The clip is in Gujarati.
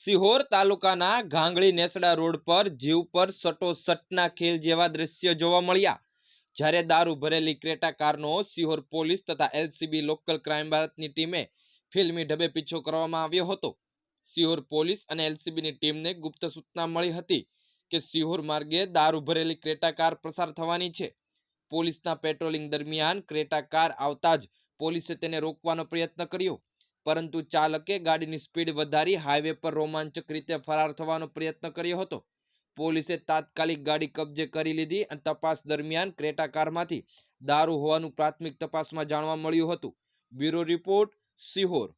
સિહોર તાલુકાના ગાંગડી નેસડા રોડ પર જીવ પર સટોસટના ખેલ જેવા દ્રશ્યો જોવા મળ્યા, જ્યારે દારૂ ભરેલી ક્રેટા કારનો સિહોર પોલીસ તથા એલસીબી લોકલ ક્રાઇમ બ્રાન્ચની ટીમે ફિલ્મી ઢબે પીછો કરવામાં આવ્યો હતો। સિહોર પોલીસ અને એલસીબીની ટીમને ગુપ્ત સૂચના મળી હતી કે સિહોર માર્ગે દારૂ ભરેલી ક્રેટા કાર પસાર થવાની છે। પોલીસના પેટ્રોલિંગ દરમિયાન ક્રેટા કાર આવતા જ પોલીસે તેને રોકવાનો પ્રયત્ન કર્યો, પરંતુ ચાલકે ગાડીની સ્પીડ વધારી હાઈવે પર રોમાંચક રીતે ફરાર થવાનો પ્રયત્ન કર્યો હતો। પોલીસે તાત્કાલિક ગાડી કબજે કરી લીધી અને તપાસ દરમિયાન ક્રેટા કારમાંથી દારૂ હોવાનું પ્રાથમિક તપાસમાં જાણવા મળ્યું હતું। Bureau report, Sihor.